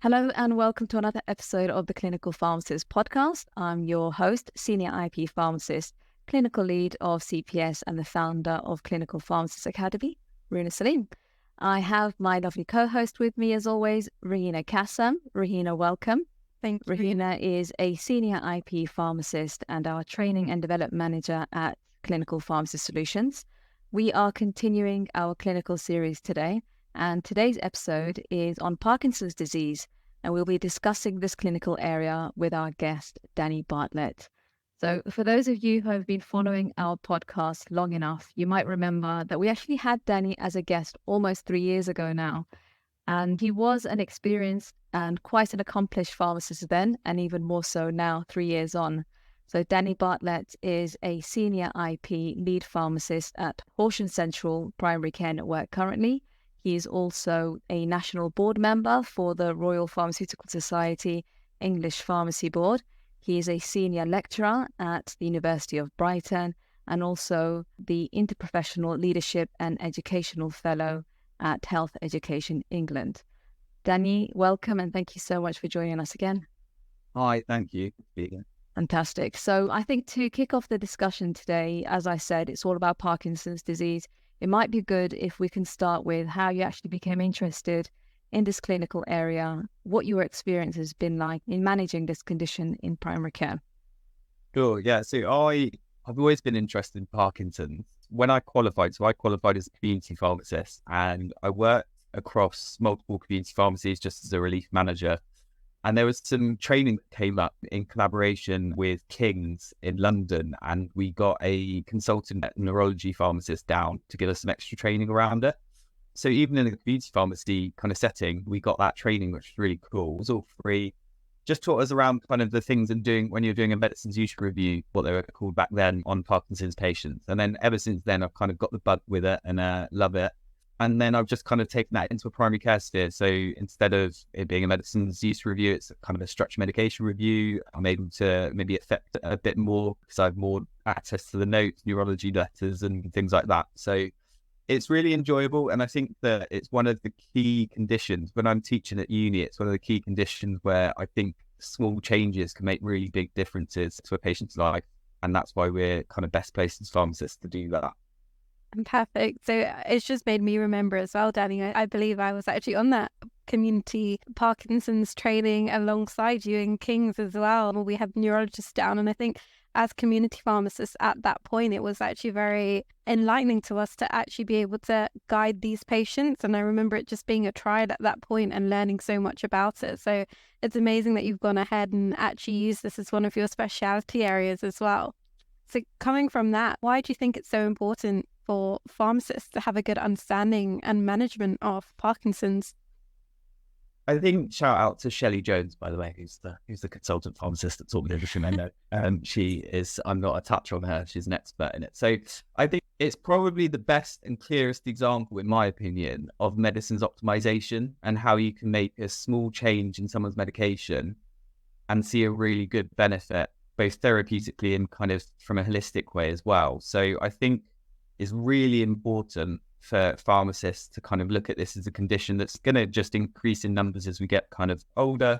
Hello and welcome to another episode of the Clinical Pharmacists Podcast. I'm your host, Senior IP Pharmacist, Clinical Lead of CPS and the founder of Clinical Pharmacists Academy, Ruhina Kassam. I have my lovely co-host with me as always, Ruhina Kassam. Ruhina, welcome. Thank you. Ruhina is a Senior IP Pharmacist and our Training and Development Manager at Clinical Pharmacist Solutions. We are continuing our clinical series today, and today's episode is on Parkinson's disease, and we'll be discussing this clinical area with our guest, Danny Bartlett. So for those of you who have been following our podcast long enough, you might remember that we actually had Danny as a guest almost 3 years ago now. And he was an experienced and quite an accomplished pharmacist then, and even more so now, 3 years on. So Danny Bartlett is a Senior IP Lead Pharmacist at Horsham Central Primary Care Network currently. He is also a national board member for the Royal Pharmaceutical Society English Pharmacy Board. He is a senior lecturer at the University of Brighton and also the Interprofessional Leadership and Educational Fellow at Health Education England. Danny, welcome and thank you so much for joining us again. Hi, thank you for being here. Fantastic. So I think to kick off the discussion today, as I said, it's all about Parkinson's disease. It might be good if we can start with how you actually became interested in this clinical area, what your experience has been like in managing this condition in primary care. Sure, yeah. So I've always been interested in Parkinson's. When I qualified as a community pharmacist, and I worked across multiple community pharmacies just as a relief manager. And there was some training that came up in collaboration with King's in London, and we got a consultant neurology pharmacist down to give us some extra training around it. So even in a community pharmacy kind of setting, we got that training, which was really cool. It was all free. Just taught us around kind of the things and doing when you're doing a medicines use review, what they were called back then, on Parkinson's patients. And then ever since then, I've kind of got the bug with it and love it. And then I've just kind of taken that into a primary care sphere. So instead of it being a medicines use review, it's kind of a structured medication review. I'm able to maybe affect it a bit more because I have more access to the notes, neurology letters and things like that. So it's really enjoyable. And I think that it's one of the key conditions when I'm teaching at uni, it's one of the key conditions where I think small changes can make really big differences to a patient's life. And that's why we're kind of best placed as pharmacists to do that. Perfect. So it's just made me remember as well, Danny, I believe I was actually on that community Parkinson's training alongside you in King's as well. We had neurologists down, and I think as community pharmacists at that point, it was actually very enlightening to us to actually be able to guide these patients. And I remember it just being a trial at that point and learning so much about it. So it's amazing that you've gone ahead and actually used this as one of your specialty areas as well. So coming from that, why do you think it's so important for pharmacists to have a good understanding and management of Parkinson's? I think shout out to Shelley Jones, by the way, who's the consultant pharmacist at Sort Edition. I know she is. I'm not a touch on her. She's an expert in it. So I think it's probably the best and clearest example, in my opinion, of medicines optimization and how you can make a small change in someone's medication and see a really good benefit, both therapeutically and kind of from a holistic way as well. So I think it's really important for pharmacists to kind of look at this as a condition that's going to just increase in numbers as we get kind of older,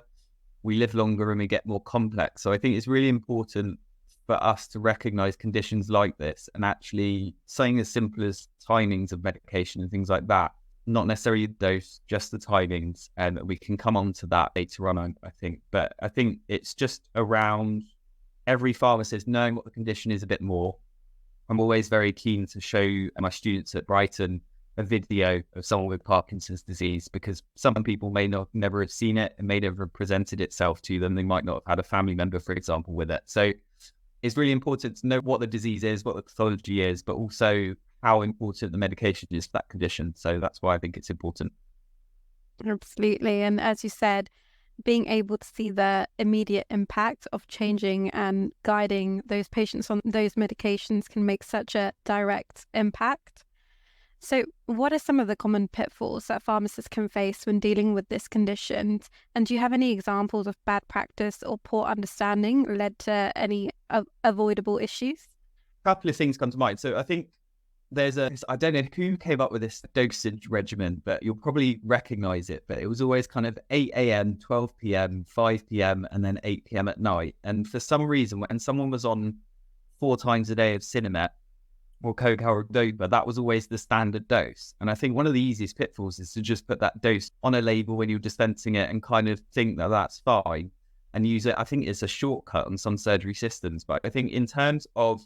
we live longer and we get more complex. So I think it's really important for us to recognize conditions like this and actually something as simple as timings of medication and things like that, not necessarily dose, just the timings. And we can come on to that later on, I think. But I think it's just around every pharmacist knowing what the condition is a bit more. I'm always very keen to show my students at Brighton a video of someone with Parkinson's disease, because some people may never have seen it and may never have presented itself to them. They might not have had a family member, for example, with it. So it's really important to know what the disease is, what the pathology is, but also how important the medication is for that condition. So that's why I think it's important. Absolutely. And as you said, being able to see the immediate impact of changing and guiding those patients on those medications can make such a direct impact. So what are some of the common pitfalls that pharmacists can face when dealing with this condition? And do you have any examples of bad practice or poor understanding led to any avoidable issues? A couple of things come to mind. So I think I don't know who came up with this dosage regimen, but you'll probably recognize it. But it was always kind of 8 a.m., 12 p.m., 5 p.m., and then 8 p.m. at night. And for some reason, when someone was on 4 times a day of Sinemet or coca-dopa, that was always the standard dose. And I think one of the easiest pitfalls is to just put that dose on a label when you're dispensing it and kind of think that that's fine and use it. I think it's a shortcut on some surgery systems. But I think in terms of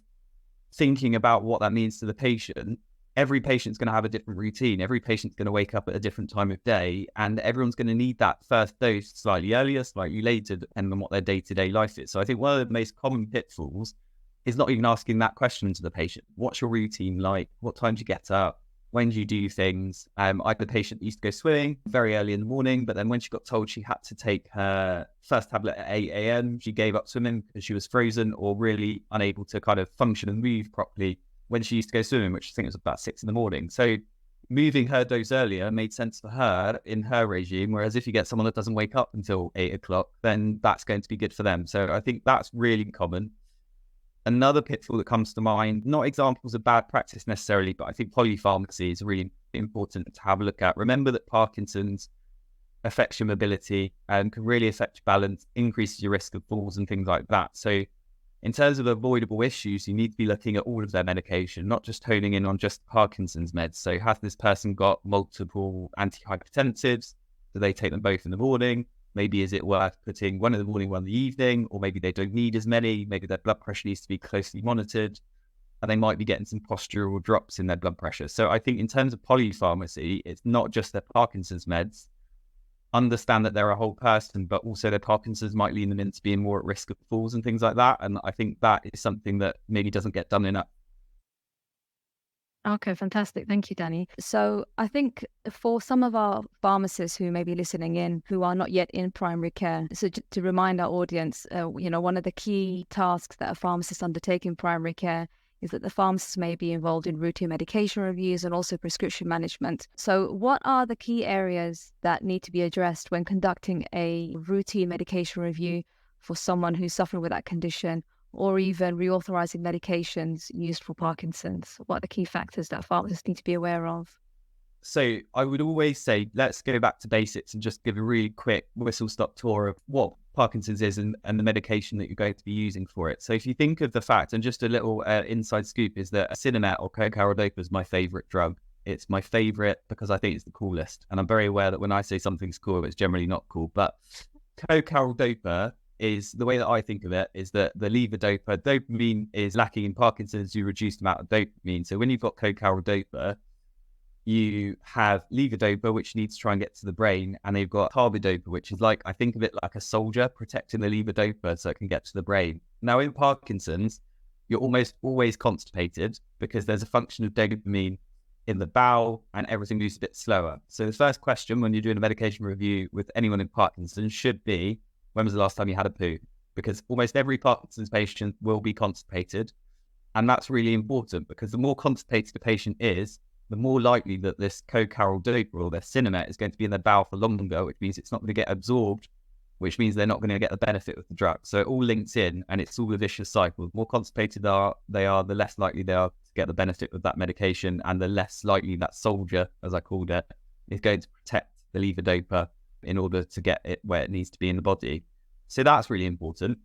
thinking about what that means to the patient, every patient's going to have a different routine. Every patient's going to wake up at a different time of day, and everyone's going to need that first dose slightly earlier, slightly later, depending on what their day-to-day life is. So I think one of the most common pitfalls is not even asking that question to the patient. What's your routine like? What time do you get up? When do you do things? I had a patient that used to go swimming very early in the morning, but then when she got told she had to take her first tablet at 8 a.m., she gave up swimming because she was frozen or really unable to kind of function and move properly when she used to go swimming, which I think was about 6 in the morning. So moving her dose earlier made sense for her in her regime, whereas if you get someone that doesn't wake up until 8 o'clock, then that's going to be good for them. So I think that's really common. Another pitfall that comes to mind, not examples of bad practice necessarily, but I think polypharmacy is really important to have a look at. Remember that Parkinson's affects your mobility and can really affect your balance, increases your risk of falls and things like that. So in terms of avoidable issues, you need to be looking at all of their medication, not just honing in on just Parkinson's meds. So has this person got multiple antihypertensives? Do they take them both in the morning? Maybe is it worth putting one in the morning, one in the evening, or maybe they don't need as many. Maybe their blood pressure needs to be closely monitored, and they might be getting some postural drops in their blood pressure. So I think in terms of polypharmacy, it's not just their Parkinson's meds. Understand that they're a whole person, but also their Parkinson's might lean them into being more at risk of falls and things like that. And I think that is something that maybe doesn't get done enough. Okay, fantastic. Thank you, Danny. So I think for some of our pharmacists who may be listening in, who are not yet in primary care, so to remind our audience, one of the key tasks that a pharmacist undertake in primary care is that the pharmacist may be involved in routine medication reviews and also prescription management. So what are the key areas that need to be addressed when conducting a routine medication review for someone who's suffering with that condition, or even reauthorizing medications used for Parkinson's? What are the key factors that pharmacists need to be aware of? So I would always say, let's go back to basics and just give a really quick whistle-stop tour of what Parkinson's is and the medication that you're going to be using for it. So if you think of the fact, and just a little inside scoop is that Sinemet or coca-dopa is my favorite drug. It's my favorite because I think it's the coolest. And I'm very aware that when I say something's cool, it's generally not cool. But coca-dopa is, the way that I think of it, is that the levodopa, dopamine is lacking in Parkinson's, you reduced amount of dopamine. So when you've got coca-dopa, you have levodopa, which needs to try and get to the brain, and they've got carbidopa, which is like, I think of it like a soldier protecting the levodopa so it can get to the brain. Now in Parkinson's, you're almost always constipated because there's a function of dopamine in the bowel and everything moves a bit slower. So the first question when you're doing a medication review with anyone in Parkinson's should be, when was the last time you had a poo? Because almost every Parkinson's patient will be constipated. And that's really important because the more constipated the patient is, the more likely that this coca-dopa or their Sinemet is going to be in their bowel for longer, which means it's not going to get absorbed, which means they're not going to get the benefit of the drug. So it all links in and it's all a vicious cycle. The more constipated they are, the less likely they are to get the benefit of that medication, and the less likely that soldier, as I called it, is going to protect the levodopa in order to get it where it needs to be in the body. So that's really important.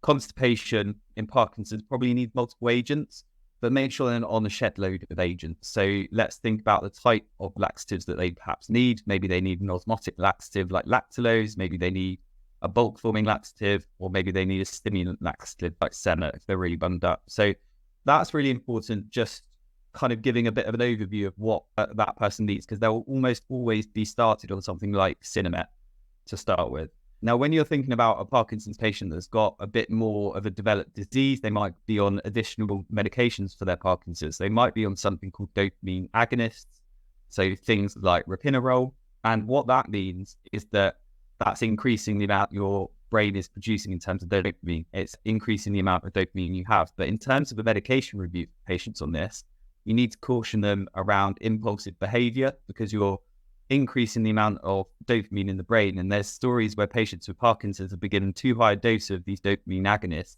Constipation in Parkinson's probably needs multiple agents, but make sure they're not on a shed load of agents. So let's think about the type of laxatives that they perhaps need. Maybe they need an osmotic laxative like lactulose, maybe they need a bulk forming laxative, or maybe they need a stimulant laxative like Senna if they're really bummed up. So that's really important, just kind of giving a bit of an overview of what that person needs, because they'll almost always be started on something like Sinemet to start with. Now, when you're thinking about a Parkinson's patient that's got a bit more of a developed disease, they might be on additional medications for their Parkinson's. They might be on something called dopamine agonists, so things like ropinirole. And what that means is that that's increasing the amount your brain is producing in terms of dopamine. It's increasing the amount of dopamine you have. But in terms of a medication review for patients on this, you need to caution them around impulsive behavior because you're increasing the amount of dopamine in the brain. And there's stories where patients with Parkinson's are given too high a dose of these dopamine agonists,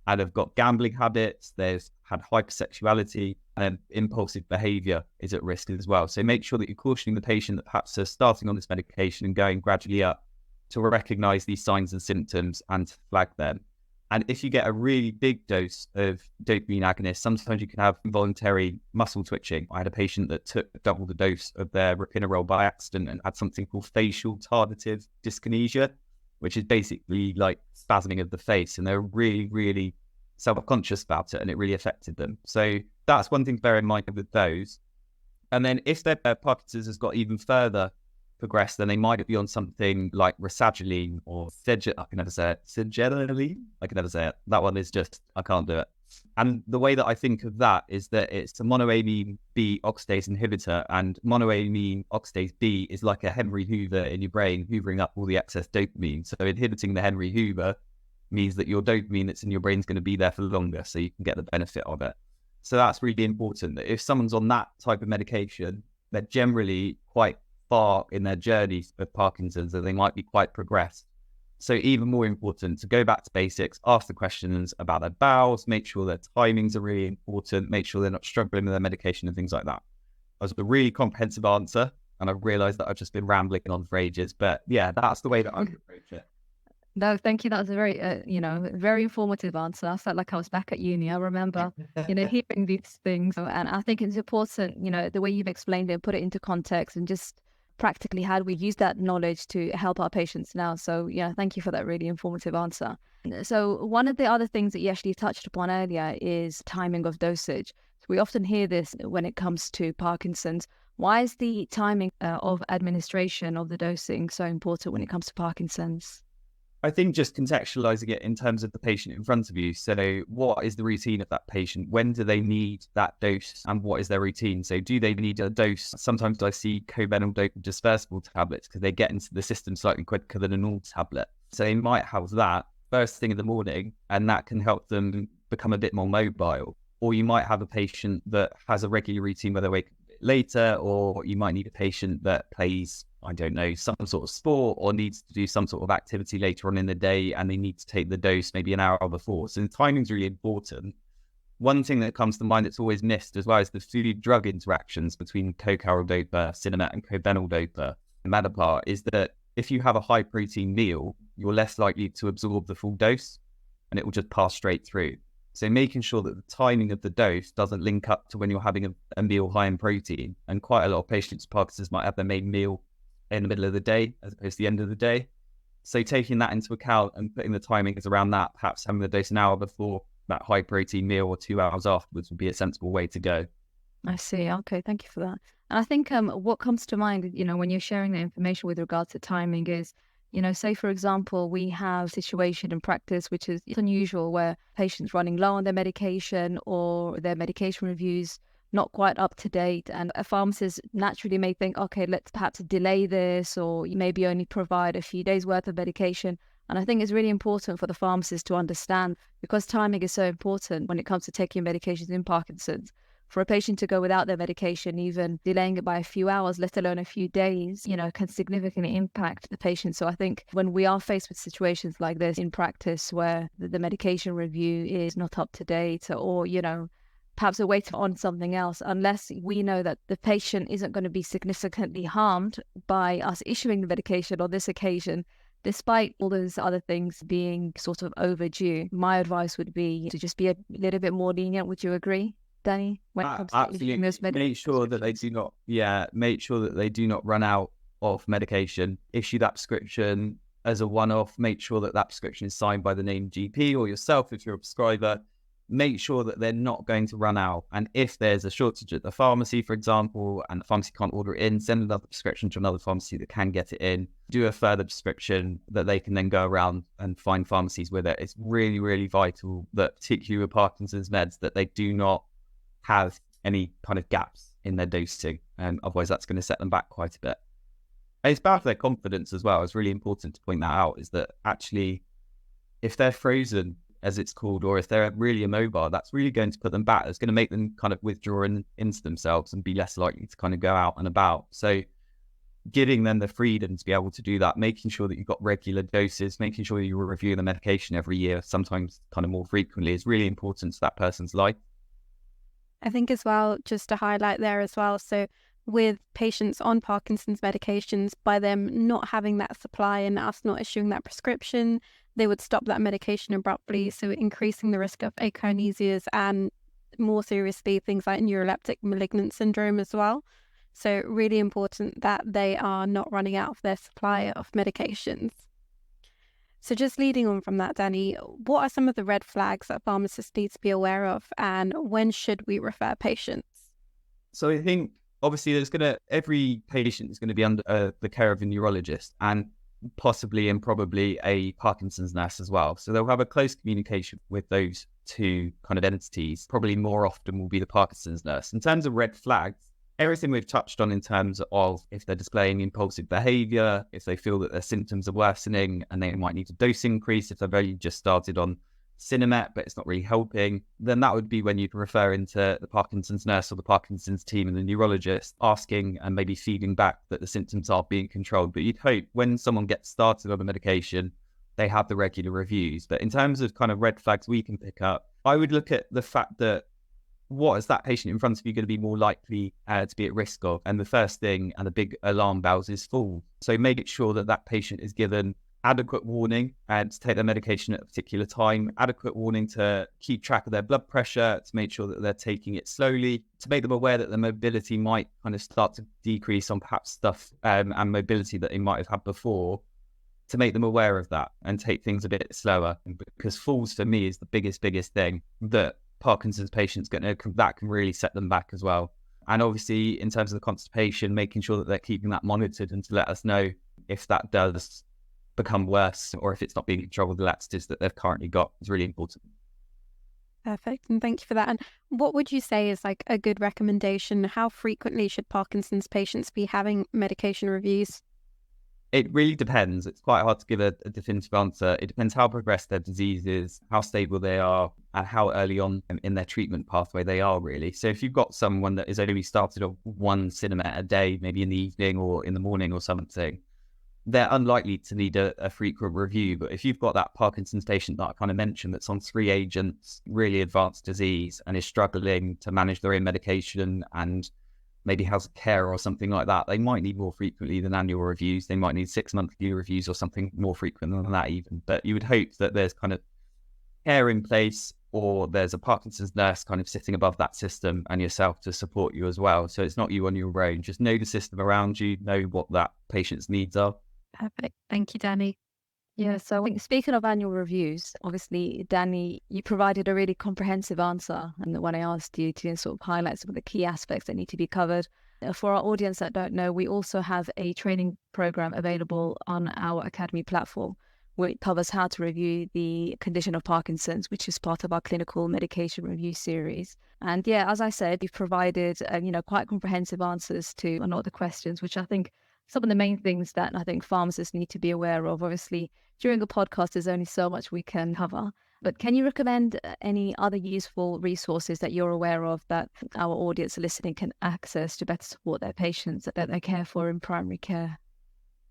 and have got gambling habits, they've had hypersexuality, and impulsive behavior is at risk as well. So make sure that you're cautioning the patient that perhaps are starting on this medication and going gradually up to recognize these signs and symptoms and to flag them. And if you get a really big dose of dopamine agonist, sometimes you can have involuntary muscle twitching. I had a patient that took double the dose of their ropinirole by accident and had something called facial tardive dyskinesia, which is basically like spasming of the face. And they're really, really self-conscious about it, and it really affected them. So that's one thing to bear in mind with those. And then if their Parkinson's has got even further progressed, then they might be on something like rasagiline or I can never say it. Sertraline? I can never say it. That one is just, I can't do it. And the way that I think of that is that it's a monoamine B oxidase inhibitor, and monoamine oxidase B is like a Henry Hoover in your brain, hoovering up all the excess dopamine. So inhibiting the Henry Hoover means that your dopamine that's in your brain is going to be there for longer, so you can get the benefit of it. So that's really important, that if someone's on that type of medication, they're generally quite far in their journey of Parkinson's, and they might be quite progressed. So even more important to go back to basics, ask the questions about their bowels, make sure their timings are really important, make sure they're not struggling with their medication and things like that. That was a really comprehensive answer, and I realised that I've just been rambling on for ages, but yeah, that's the way that I would approach it. No, thank you. That was a very, very informative answer. I felt like I was back at uni. I remember, hearing these things, and I think it's important, the way you've explained it, put it into context, and just practically how we use that knowledge to help our patients now. So yeah, thank you for that really informative answer. So one of the other things that you actually touched upon earlier is timing of dosage. So we often hear this when it comes to Parkinson's. Why is the timing of administration of the dosing so important when it comes to Parkinson's? I think just contextualizing it in terms of the patient in front of you. So what is the routine of that patient? When do they need that dose, and what is their routine? So do they need a dose? Sometimes I see cobenzyl dopamine dispersible tablets because they get into the system slightly quicker than a normal tablet. So they might have that first thing in the morning, and that can help them become a bit more mobile. Or you might have a patient that has a regular routine where they wake up a bit later, or you might need a patient that plays, I don't know, some sort of sport or needs to do some sort of activity later on in the day, and they need to take the dose maybe an hour before. So the timing's really important. One thing that comes to mind that's always missed as well is the food-drug interactions between co-caroldopa, Sinemet, and cobenzyl-dopa, Madapar, is that if you have a high-protein meal, you're less likely to absorb the full dose, and it will just pass straight through. So making sure that the timing of the dose doesn't link up to when you're having a meal high in protein. And quite a lot of patients with Parkinson's might have their main meal in the middle of the day as opposed to the end of the day. So taking that into account and putting the timings around that, perhaps having the dose an hour before that high protein meal or 2 hours afterwards would be a sensible way to go. I see. Okay, thank you for that. And I think what comes to mind, when you're sharing the information with regard to timing is, say, for example, we have a situation in practice which is unusual where patients running low on their medication or their medication reviews not quite up to date, and a pharmacist naturally may think, okay, let's perhaps delay this, or maybe only provide a few days worth of medication. And I think it's really important for the pharmacist to understand, because timing is so important when it comes to taking medications in Parkinson's. For a patient to go without their medication, even delaying it by a few hours, let alone a few days, can significantly impact the patient. So I think when we are faced with situations like this in practice where the medication review is not up to date, or, perhaps we're waiting on something else, unless we know that the patient isn't going to be significantly harmed by us issuing the medication on this occasion, despite all those other things being sort of overdue, my advice would be to just be a little bit more lenient. Would you agree, Danny? When it comes to issuing those medications? Make sure that they do not run out of medication. Issue that prescription as a one-off. Make sure that prescription is signed by the named GP or yourself if you're a prescriber. Make sure that they're not going to run out. And if there's a shortage at the pharmacy, for example, and the pharmacy can't order it in, send another prescription to another pharmacy that can get it in. Do a further prescription that they can then go around and find pharmacies with it. It's really, really vital that, particularly with Parkinson's meds, that they do not have any kind of gaps in their dosing. And otherwise, that's going to set them back quite a bit. And it's bad for their confidence as well. It's really important to point that out, is that actually, if they're frozen, as it's called, or if they're really immobile, that's really going to put them back. It's going to make them kind of withdraw into themselves and be less likely to kind of go out and about. So giving them the freedom to be able to do that, making sure that you've got regular doses, making sure you're reviewing the medication every year, sometimes kind of more frequently, is really important to that person's life. I think as well, just to highlight there as well, so with patients on Parkinson's medications, by them not having that supply and us not issuing that prescription, they would stop that medication abruptly, so increasing the risk of achonesias and more seriously things like neuroleptic malignant syndrome as well. So really important that they are not running out of their supply of medications. So just leading on from that, Danny, what are some of the red flags that pharmacists need to be aware of, and when should we refer patients? So I think obviously every patient is going to be under the care of a neurologist and possibly and probably a Parkinson's nurse as well. So they'll have a close communication with those two kind of entities. Probably more often will be the Parkinson's nurse. In terms of red flags, everything we've touched on in terms of if they're displaying impulsive behavior, if they feel that their symptoms are worsening and they might need a dose increase, if they've only just started on Sinemet but it's not really helping, then that would be when you'd refer into the Parkinson's nurse or the Parkinson's team and the neurologist, asking and maybe feeding back that the symptoms are being controlled. But you'd hope when someone gets started on the medication, they have the regular reviews. But in terms of kind of red flags we can pick up, I would look at the fact that what is that patient in front of you going to be more likely to be at risk of? And the first thing and the big alarm bells is fall. So make sure that that patient is given adequate warning and to take their medication at a particular time, adequate warning to keep track of their blood pressure, to make sure that they're taking it slowly, to make them aware that their mobility might kind of start to decrease on perhaps stuff and mobility that they might have had before, to make them aware of that and take things a bit slower. Because falls for me is the biggest thing that Parkinson's patients that can really set them back as well. And obviously in terms of the constipation, making sure that they're keeping that monitored and to let us know if that does become worse or if it's not being controlled with the laxatives that they've currently got is really important. Perfect, and thank you for that. And what would you say is like a good recommendation? How frequently should Parkinson's patients be having medication reviews? It really depends. It's quite hard to give a definitive answer. It depends how progressed their disease is, how stable they are, and how early on in their treatment pathway they are, really. So if you've got someone that is only started on one Sinemet a day, maybe in the evening or in the morning or something, they're unlikely to need a frequent review. But if you've got that Parkinson's patient that I kind of mentioned that's on 3 agents, really advanced disease, and is struggling to manage their own medication and maybe has a care or something like that, they might need more frequently than annual reviews. They might need 6-monthly reviews or something more frequent than that even. But you would hope that there's kind of care in place, or there's a Parkinson's nurse kind of sitting above that system and yourself to support you as well. So it's not you on your own. Just know the system around you, know what that patient's needs are. Perfect. Thank you, Danny. Yeah, so speaking of annual reviews, obviously, Danny, you provided a really comprehensive answer. And when I asked you to sort of highlight some of the key aspects that need to be covered, for our audience that don't know, we also have a training program available on our Academy platform, where it covers how to review the condition of Parkinson's, which is part of our clinical medication review series. And yeah, as I said, you've provided, quite comprehensive answers to a lot of the questions, which I think some of the main things that I think pharmacists need to be aware of. Obviously, during a podcast, there's only so much we can cover. But can you recommend any other useful resources that you're aware of that our audience listening can access to better support their patients that they care for in primary care?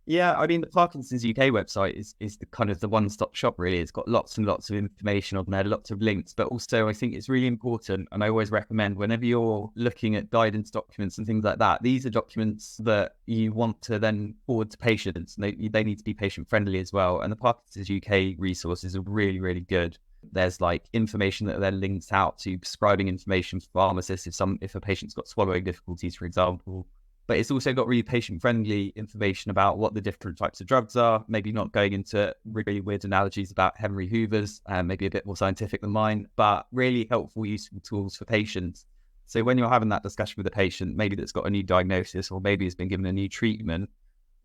Yeah, I mean, the Parkinson's UK website is the kind of the one-stop shop, really. It's got lots and lots of information on there, lots of links, but also I think it's really important, and I always recommend whenever you're looking at guidance documents and things like that, these are documents that you want to then forward to patients, and they need to be patient-friendly as well. And the Parkinson's UK resources are really, really good. There's like information that then links out to prescribing information for pharmacists if a patient's got swallowing difficulties, for example. But it's also got really patient-friendly information about what the different types of drugs are, maybe not going into really weird analogies about Henry Hoover's, maybe a bit more scientific than mine, but really helpful, useful tools for patients. So when you're having that discussion with a patient, maybe that's got a new diagnosis or maybe has been given a new treatment,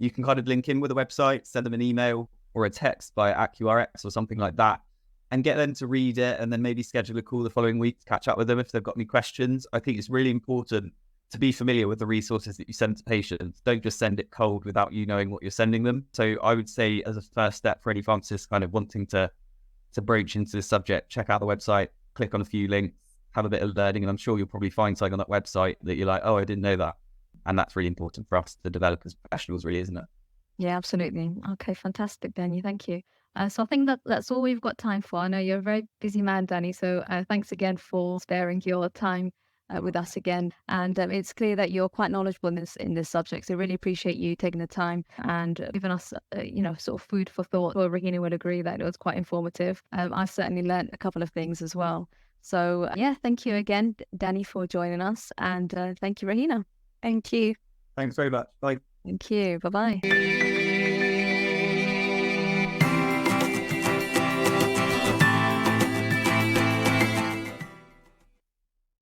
you can kind of link in with a website, send them an email or a text by AccuRx or something like that, and get them to read it and then maybe schedule a call the following week to catch up with them if they've got any questions. I think it's really important to be familiar with the resources that you send to patients. Don't just send it cold without you knowing what you're sending them. So I would say as a first step for any pharmacist kind of wanting to broach into this subject, check out the website, click on a few links, have a bit of learning, and I'm sure you'll probably find something on that website that you're like, oh, I didn't know that. And that's really important for us to develop as professionals, really, isn't it? Yeah, absolutely. Okay, fantastic, Danny. Thank you. So I think that's all we've got time for. I know you're a very busy man, Danny. So thanks again for sparing your time with us again. And it's clear that you're quite knowledgeable in this subject. So really appreciate you taking the time and giving us, sort of food for thought. Well, Ruhina would agree that it was quite informative. I certainly learned a couple of things as well. So yeah, thank you again, Danny, for joining us. And thank you, Ruhina. Thank you. Thanks very much. Bye. Thank you. Bye-bye.